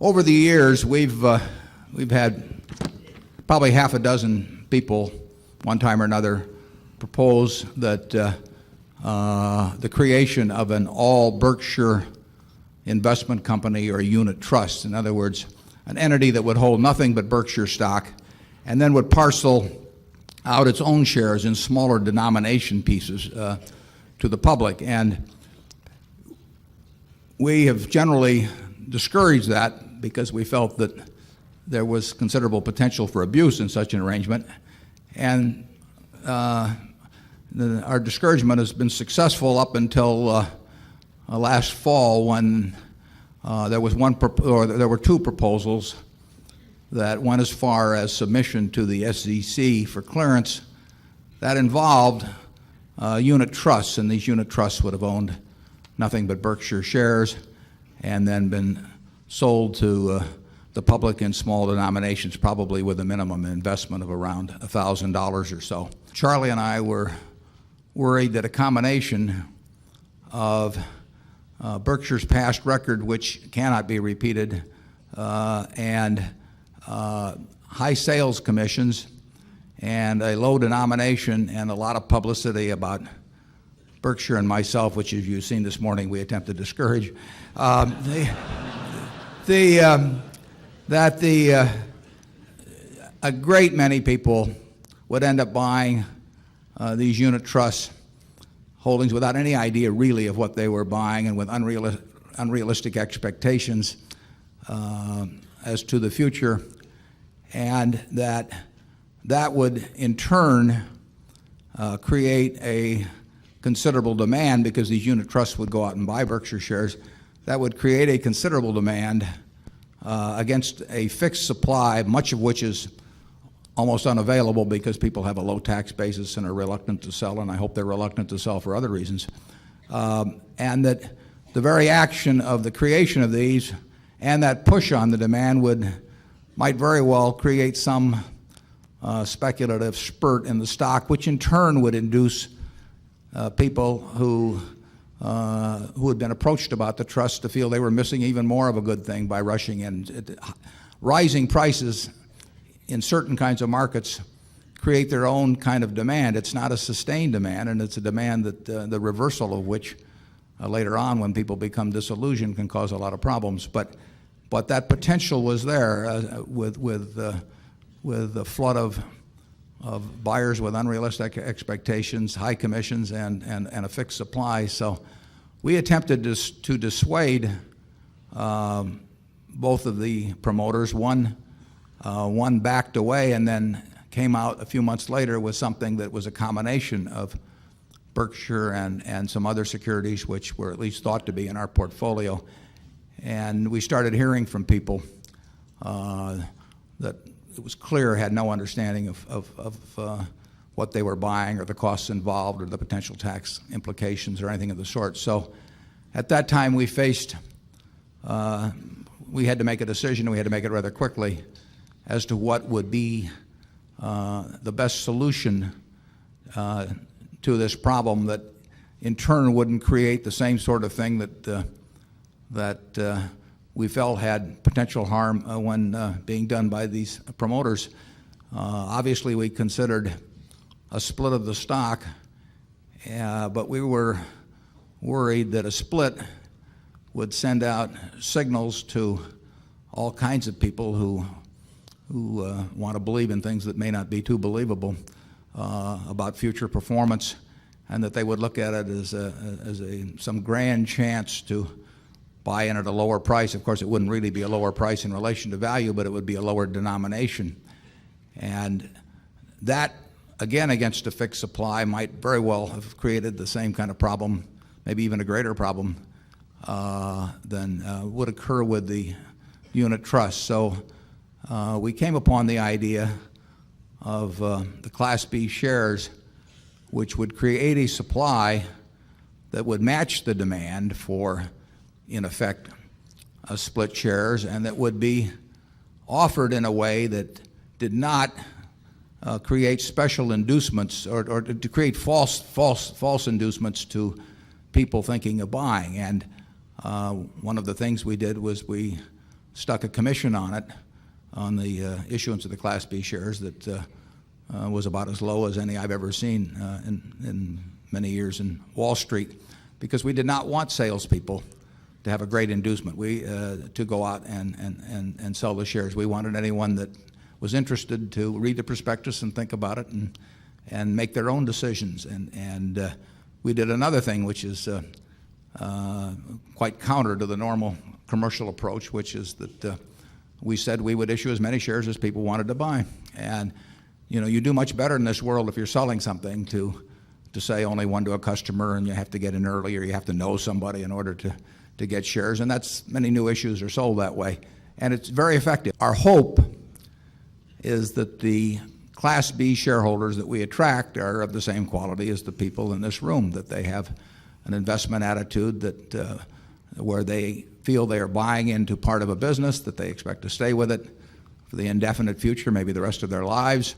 Over the years, we've had probably half a dozen people, one time or another, propose that the creation of an all Berkshire investment company or a unit trust. In other words, an entity that would hold nothing but Berkshire stock and then would parcel out its own shares in smaller denomination pieces to the public. And we have generally discouraged that because we felt that there was considerable potential for abuse in such an arrangement. And our discouragement has been successful up until last fall, when there were two proposals that went as far as submission to the SEC for clearance that involved unit trusts, and these unit trusts would have owned nothing but Berkshire shares and then been sold to the public in small denominations, probably with a minimum investment of around $1,000 or so. Charlie and I were worried that a combination of Berkshire's past record, which cannot be repeated, and high sales commissions and a low denomination and a lot of publicity about Berkshire and myself, which, as you've seen this morning, we attempt to discourage, that a great many people would end up buying these unit trust holdings without any idea really of what they were buying, and with unrealistic expectations as to the future, and that would in turn create a considerable demand, because these unit trusts would go out and buy Berkshire shares. That would create a considerable demand against a fixed supply, much of which is almost unavailable because people have a low tax basis and are reluctant to sell, and I hope they're reluctant to sell for other reasons. And that the very action of the creation of these and that push on the demand might very well create some speculative spurt in the stock, which in turn would induce people who had been approached about the trust to feel they were missing even more of a good thing by rushing in. Rising prices in certain kinds of markets create their own kind of demand. It's not a sustained demand, and it's a demand that the reversal of which later on, when people become disillusioned, can cause a lot of problems. But that potential was there with the flood of buyers with unrealistic expectations, high commissions, and a fixed supply. So we attempted to dissuade both of the promoters. One backed away and then came out a few months later with something that was a combination of Berkshire and some other securities which were at least thought to be in our portfolio. And we started hearing from people that it was clear had no understanding of what they were buying, or the costs involved, or the potential tax implications, or anything of the sort. So at that time we had to make a decision, and we had to make it rather quickly, as to what would be the best solution to this problem that in turn wouldn't create the same sort of thing that we felt had potential harm when being done by these promoters. Obviously, we considered a split of the stock, but we were worried that a split would send out signals to all kinds of people who want to believe in things that may not be too believable about future performance, and that they would look at it as some grand chance to buy in at a lower price. Of course, it wouldn't really be a lower price in relation to value, but it would be a lower denomination. And that, again, against a fixed supply, might very well have created the same kind of problem, maybe even a greater problem than would occur with the unit trust. So we came upon the idea of the Class B shares, which would create a supply that would match the demand for, in effect, split shares, and that would be offered in a way that did not create special inducements, or to create false inducements to people thinking of buying. And one of the things we did was we stuck a commission on it, on the issuance of the Class B shares that was about as low as any I've ever seen in many years in Wall Street, because we did not want salespeople to have a great inducement to go out and sell the shares. We wanted anyone that was interested to read the prospectus and think about it and make their own decisions. And we did another thing which is quite counter to the normal commercial approach, which is that we said we would issue as many shares as people wanted to buy. And you do much better in this world if you're selling something to say only one to a customer, and you have to get in early, or you have to know somebody in order to get shares. And that's, many new issues are sold that way. And it's very effective. Our hope is that the Class B shareholders that we attract are of the same quality as the people in this room, that they have an investment attitude that where they feel they are buying into part of a business, that they expect to stay with it for the indefinite future, maybe the rest of their lives.